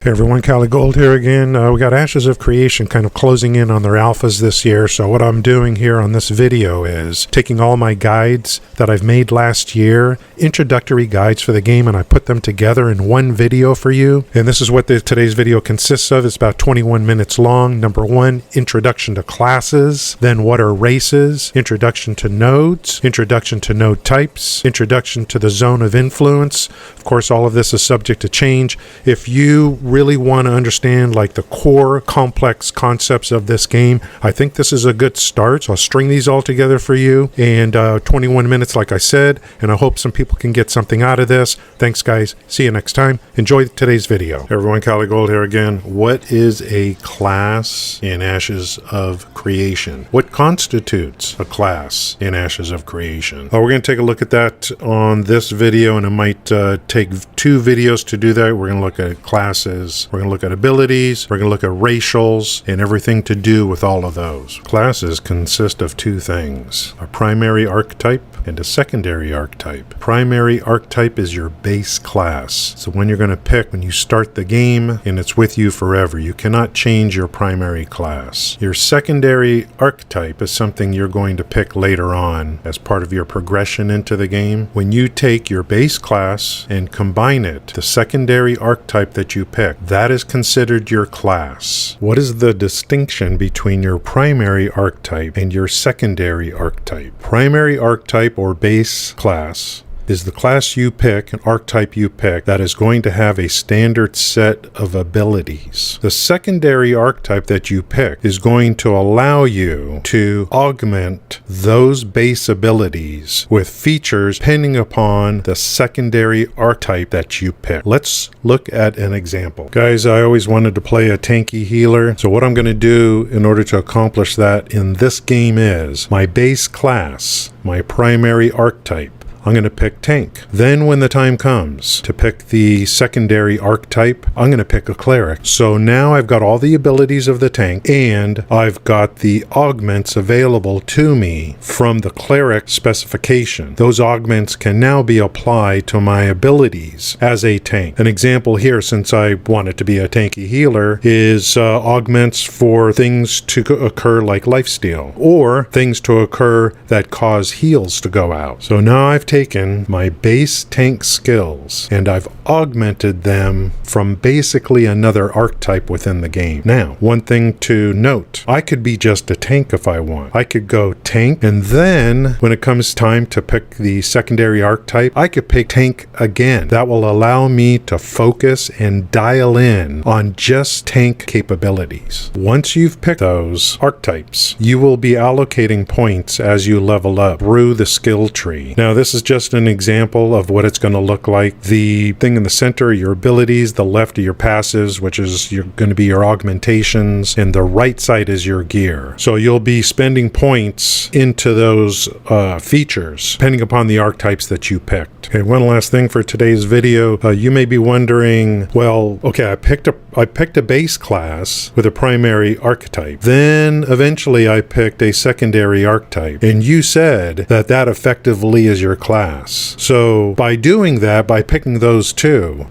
Hey everyone, Cali Gold here again. We got Ashes of Creation kind of closing in on their alphas this year, so what I'm doing here on this video is taking all my guides that I've made last year, introductory guides for the game, and I put them together in one video for you. And this is what today's video consists of. It's about 21 minutes long. Number one, introduction to classes, then what are races, introduction to nodes, introduction to node types, introduction to the zone of influence. Of course, all of this is subject to change. If you really want to understand like the core complex concepts of this game, I think this is a good start. So I'll string these all together for you, and 21 minutes like I said, and I hope some people can get something out of this. Thanks guys, see you next time. Enjoy today's video. Hey everyone, Cali Gold here again. What is a class in Ashes of Creation? What constitutes a class in Ashes of Creation? We're going to take a look at that on this video, and it might take 2 videos to do that. We're going to look at classes, we're going to look at abilities, we're going to look at racials, and everything to do with all of those. Classes consist of 2 things, a primary archetype and a secondary archetype. Primary archetype is your base class. So when you're going to pick, when you start the game, and it's with you forever, you cannot change your primary class. Your secondary archetype is something you're going to pick later on as part of your progression into the game. When you take your base class and combine it, the secondary archetype that you pick, that is considered your class. What is the distinction between your primary archetype and your secondary archetype? Primary archetype or base class is the class you pick, an archetype you pick, that is going to have a standard set of abilities. The secondary archetype that you pick is going to allow you to augment those base abilities with features depending upon the secondary archetype that you pick. Let's look at an example. Guys, I always wanted to play a tanky healer, so what I'm going to do in order to accomplish that in this game is my base class, my primary archetype, I'm going to pick tank. Then when the time comes to pick the secondary archetype, I'm going to pick a cleric. So now I've got all the abilities of the tank, and I've got the augments available to me from the cleric specification. Those augments can now be applied to my abilities as a tank. An example here, since I want it to be a tanky healer, is augments for things to occur like lifesteal, or things to occur that cause heals to go out. So now I've taken my base tank skills and I've augmented them from basically another archetype within the game. Now, one thing to note, I could be just a tank if I want. I could go tank, and then when it comes time to pick the secondary archetype, I could pick tank again. That will allow me to focus and dial in on just tank capabilities. Once you've picked those archetypes, you will be allocating points as you level up through the skill tree. Now, this is just an example of what it's going to look like. The thing in the center are your abilities, the left are your passives, which is going to be your augmentations, and the right side is your gear. So you'll be spending points into those features depending upon the archetypes that you picked. Okay, one last thing for today's video. You may be wondering, well, okay, I picked a base class with a primary archetype. Then eventually I picked a secondary archetype, and you said that effectively is your class. So by doing that, by picking those 2,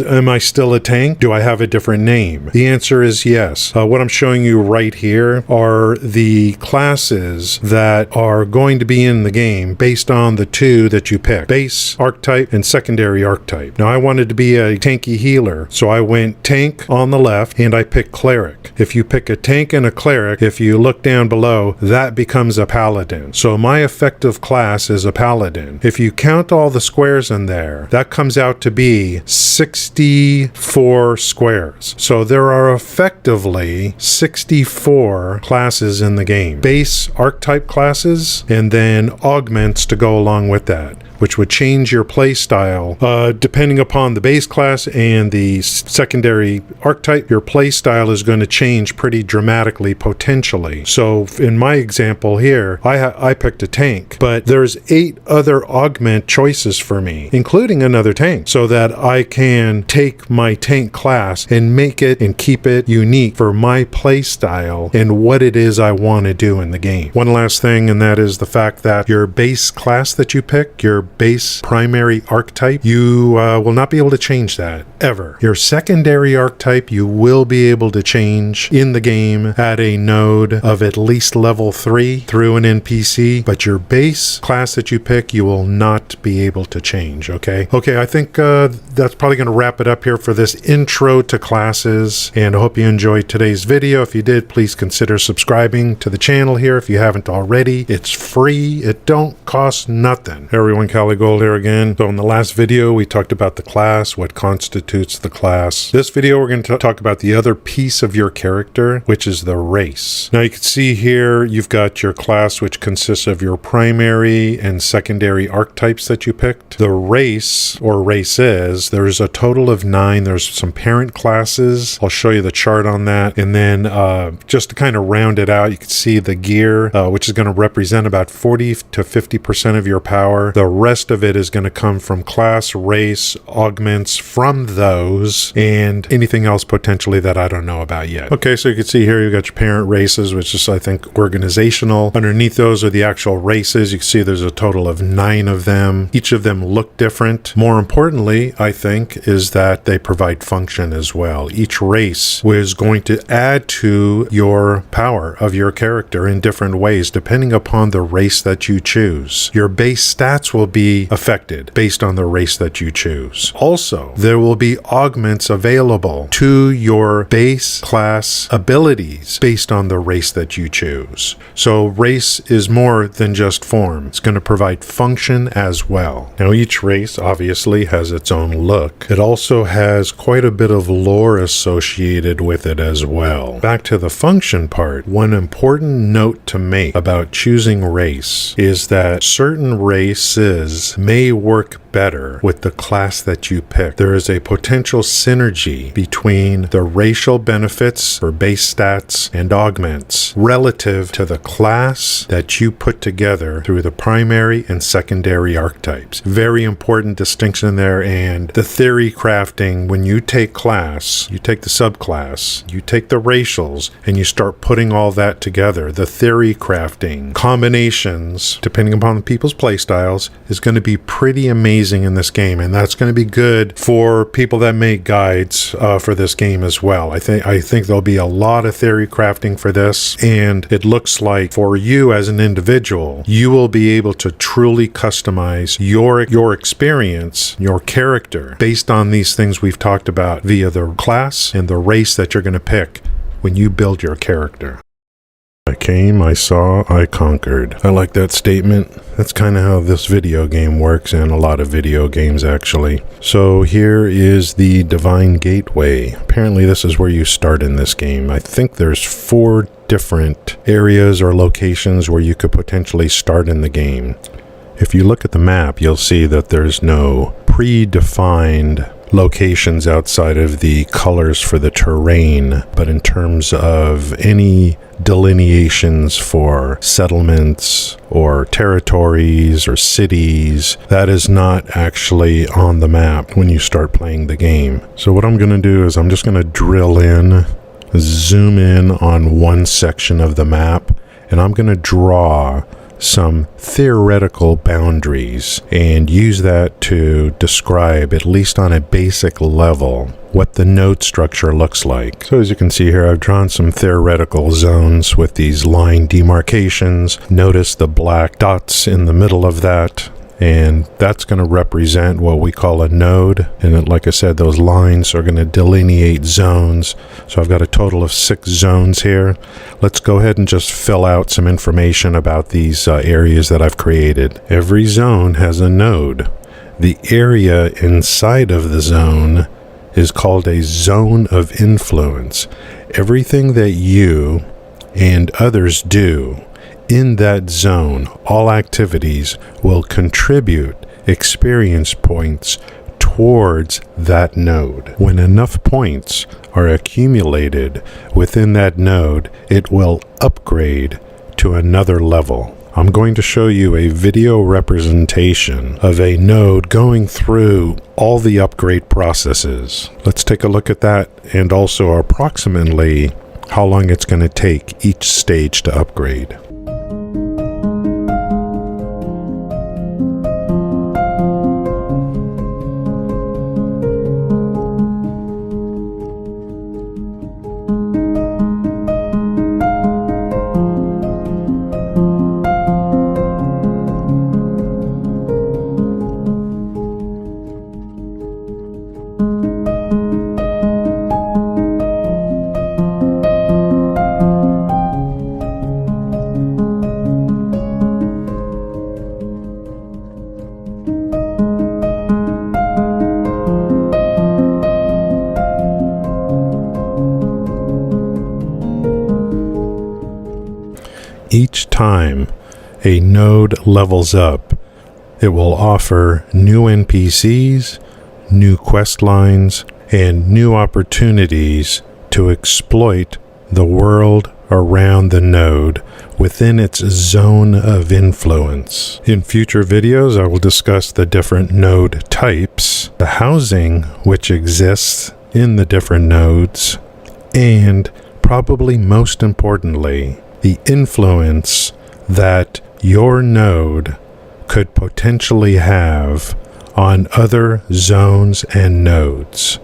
am I still a tank? Do I have a different name? The answer is yes. What I'm showing you right here are the classes that are going to be in the game based on the 2 that you pick, base archetype and secondary archetype. Now I wanted to be a tanky healer, so I went tank on the left and I picked cleric. If you pick a tank and a cleric, if you look down below, that becomes a paladin. So my effective class is a paladin. If you count all the squares in there, that comes out to be 64 squares. So there are effectively 64 classes in the game. Base archetype classes, and then augments to go along with that, which would change your play style. Depending upon the base class and the secondary archetype, your play style is going to change pretty dramatically, potentially. So in my example here, I picked a tank, but there's 8 other augment choices for me, including another tank, so that I can take my tank class and make it and keep it unique for my play style and what it is I want to do in the game. One last thing, and that is the fact that your base class that you pick, your base primary archetype, you will not be able to change that, ever. Your secondary archetype, you will be able to change in the game at a node of at least level 3 through an NPC, but your base class that you pick, you will not be able to change, okay? Okay, I think that's probably going to wrap it up here for this intro to classes, and I hope you enjoyed today's video. If you did, please consider subscribing to the channel here if you haven't already. It's free. It don't cost nothing. Hey everyone, Caligold here again. So in the last video, we talked about the class, what constitutes the class. This video, we're going to talk about the other piece of your character, which is the race. Now you can see here, you've got your class, which consists of your primary and secondary archetypes that you picked. The race, or races, there's a total of 9. There's some parent classes. I'll show you the chart on that. And then just to kind of round it out, you can see the gear, which is going to represent about 40 to 50% of your power. The rest of it is going to come from class, race, augments from those, and anything else potentially that I don't know about yet. Okay, so you can see here, you got your parent races, which is, I think, organizational. Underneath those are the actual races. You can see there's a total of 9 of them. Each of them look different. More importantly, I think, is that they provide function as well. Each race is going to add to your power of your character in different ways, depending upon the race that you choose. Your base stats will be affected based on the race that you choose. Also, there will be augments available to your base class abilities based on the race that you choose. So race is more than just form. It's going to provide function as well. Now each race obviously has its own look. It also has quite a bit of lore associated with it as well. Back to the function part, one important note to make about choosing race is that certain races may work better with the class that you pick. There is a potential synergy between the racial benefits or base stats and augments relative to the class that you put together through the primary and secondary archetypes. Very important distinction there. And the theory crafting, when you take class, you take the subclass, you take the racials, and you start putting all that together, the theory crafting combinations, depending upon the people's playstyles, is going to be pretty amazing in this game, and that's going to be good for people that make guides for this game as well. I think there'll be a lot of theory crafting for this, and it looks like for you as an individual, you will be able to truly customize your experience, your character, based on these things we've talked about via the class and the race that you're going to pick when you build your character. I came, I saw, I conquered. I like that statement. That's kind of how this video game works, and a lot of video games actually. So here is the Divine Gateway. Apparently this is where you start in this game. I think there's 4 different areas or locations where you could potentially start in the game. If you look at the map, you'll see that there's no predefined locations outside of the colors for the terrain, but in terms of any delineations for settlements or territories or cities, that is not actually on the map when you start playing the game. So what I'm going to do is I'm just going to drill in, zoom in on one section of the map, and I'm going to draw some theoretical boundaries and use that to describe, at least on a basic level, what the node structure looks like. So as you can see here, I've drawn some theoretical zones with these line demarcations. Notice the black dots in the middle of that, and that's going to represent what we call a node. And like I said, those lines are going to delineate zones. So I've got a total of 6 zones here. Let's go ahead and just fill out some information about these areas that I've created. Every zone has a node. The area inside of the zone is called a zone of influence. Everything that you and others do in that zone, all activities will contribute experience points towards that node. When enough points are accumulated within that node, it will upgrade to another level. I'm going to show you a video representation of a node going through all the upgrade processes. Let's take a look at that, and also approximately how long it's going to take each stage to upgrade. each time a node levels up, it will offer new NPCs, new quest lines, and new opportunities to exploit the world around the node within its zone of influence. In future videos, I will discuss the different node types, the housing which exists in the different nodes, and probably most importantly, the influence that your node could potentially have on other zones and nodes.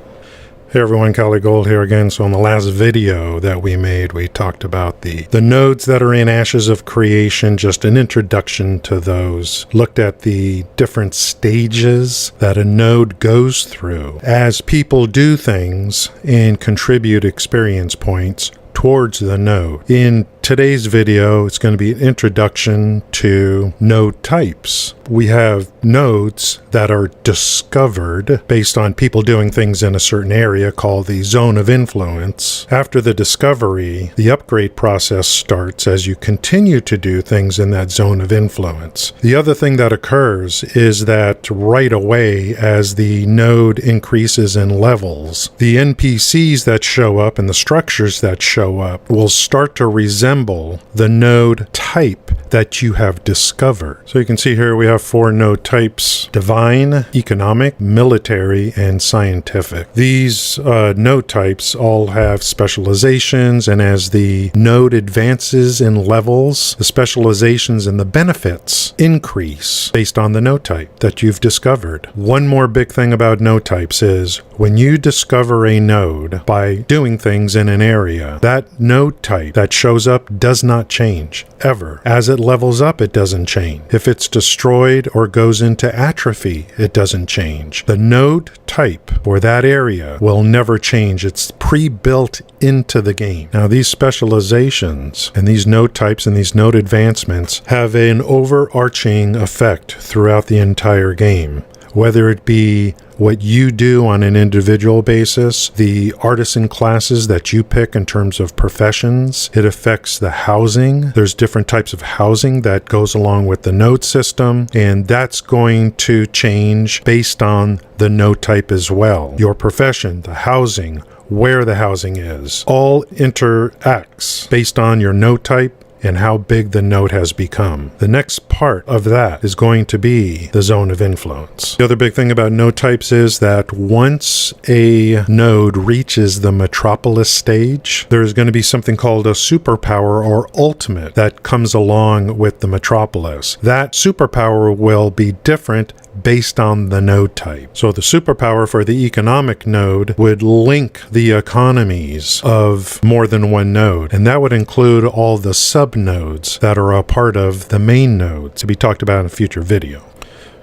Hey everyone, Cali Gold here again. So in the last video that we made, we talked about the nodes that are in Ashes of Creation, just an introduction to those. Looked at the different stages that a node goes through as people do things and contribute experience points towards the node. In today's video, it's going to be an introduction to node types. We have nodes that are discovered based on people doing things in a certain area called the zone of influence. After the discovery, the upgrade process starts as you continue to do things in that zone of influence. The other thing that occurs is that right away, as the node increases in levels, the NPCs that show up and the structures that show up will start to resemble the node type that you have discovered. So you can see here we have 4 node types: divine, economic, military, and scientific. These node types all have specializations, and as the node advances in levels, the specializations and the benefits increase based on the node type that you've discovered. One more big thing about node types is when you discover a node by doing things in an area, that node type that shows up does not change, ever. As it levels up, it doesn't change. If it's destroyed or goes into atrophy, it doesn't change. The node type for that area will never change. It's pre-built into the game. Now, these specializations and these node types and these node advancements have an overarching effect throughout the entire game. Whether it be what you do on an individual basis, the artisan classes that you pick in terms of professions, it affects the housing. There's different types of housing that goes along with the node system, and that's going to change based on the node type as well. Your profession, the housing, where the housing is, all interacts based on your node type and how big the node has become. The next part of that is going to be the zone of influence. The other big thing about node types is that once a node reaches the metropolis stage, there's going to be something called a superpower or ultimate that comes along with the metropolis. That superpower will be different based on the node type. So the superpower for the economic node would link the economies of more than one node, and that would include all the sub-nodes that are a part of the main node, to be talked about in a future video.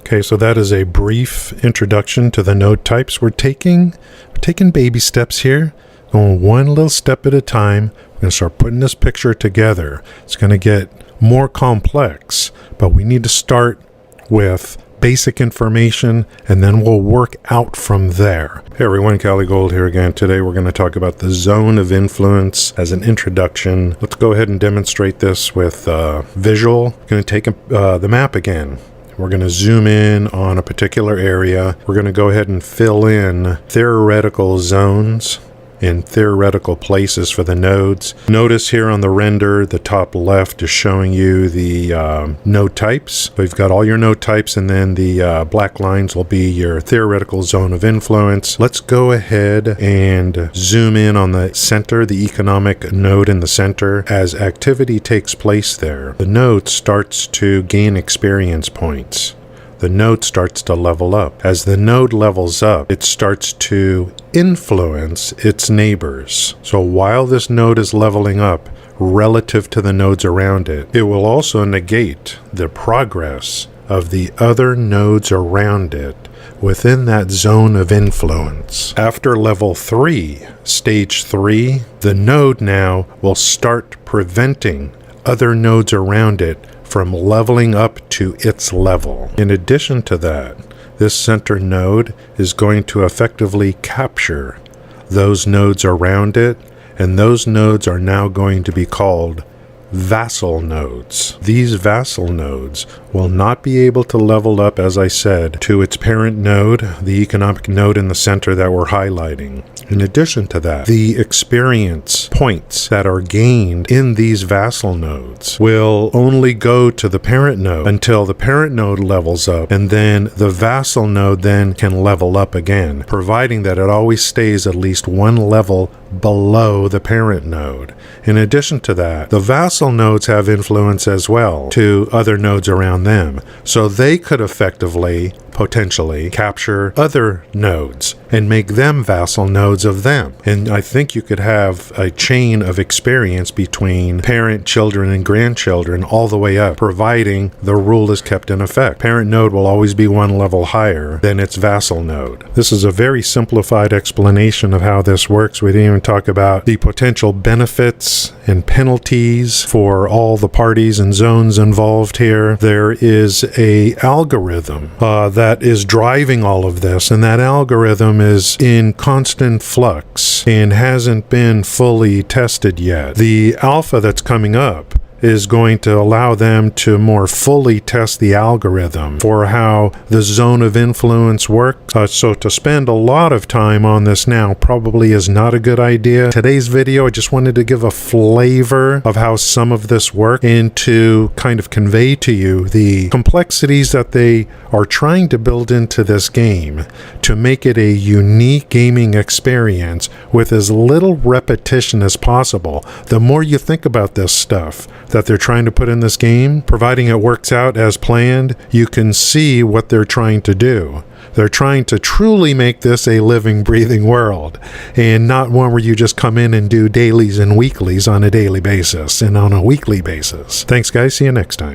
Okay, so that is a brief introduction to the node types. We're taking baby steps here, going one little step at a time. We're going to start putting this picture together. It's going to get more complex, but we need to start with basic information, and then we'll work out from there. Hey everyone, Cali Gold here again. Today we're going to talk about the zone of influence as an introduction. Let's go ahead and demonstrate this with visual. I'm going to take the map again. We're going to zoom in on a particular area. We're going to go ahead and fill in theoretical zones in theoretical places for the nodes. Notice here on the render, the top left is showing you the node types. So you've got all your node types, and then the black lines will be your theoretical zone of influence. Let's go ahead and zoom in on the center, the economic node in the center. As activity takes place there, the node starts to gain experience points. The node starts to level up. As the node levels up, it starts to influence its neighbors. So while this node is leveling up relative to the nodes around it, it will also negate the progress of the other nodes around it within that zone of influence. After level 3, stage 3, the node now will start preventing other nodes around it from leveling up to its level. In addition to that, this center node is going to effectively capture those nodes around it, and those nodes are now going to be called vassal nodes. These vassal nodes will not be able to level up, as I said, to its parent node, the economic node in the center that we're highlighting. In addition to that, the experience points that are gained in these vassal nodes will only go to the parent node until the parent node levels up, and then the vassal node then can level up again, providing that it always stays at least one level below the parent node. In addition to that, the vassal nodes have influence as well to other nodes around them, so they could effectively, potentially, capture other nodes and make them vassal nodes of them. And I think you could have a chain of experience between parent, children, and grandchildren all the way up, providing the rule is kept in effect. Parent node will always be one level higher than its vassal node. This is a very simplified explanation of how this works. We didn't even talk about the potential benefits and penalties for all the parties and zones involved here. There is a algorithm that is driving all of this, and that algorithm is in constant flux and hasn't been fully tested yet. The alpha that's coming up is going to allow them to more fully test the algorithm for how the zone of influence works. So to spend a lot of time on this now probably is not a good idea. Today's video, I just wanted to give a flavor of how some of this works and to kind of convey to you the complexities that they are trying to build into this game to make it a unique gaming experience with as little repetition as possible. The more you think about this stuff that they're trying to put in this game, providing it works out as planned, you can see what they're trying to do. They're trying to truly make this a living, breathing world, and not one where you just come in and do dailies and weeklies on a daily basis and on a weekly basis. Thanks, guys. See you next time.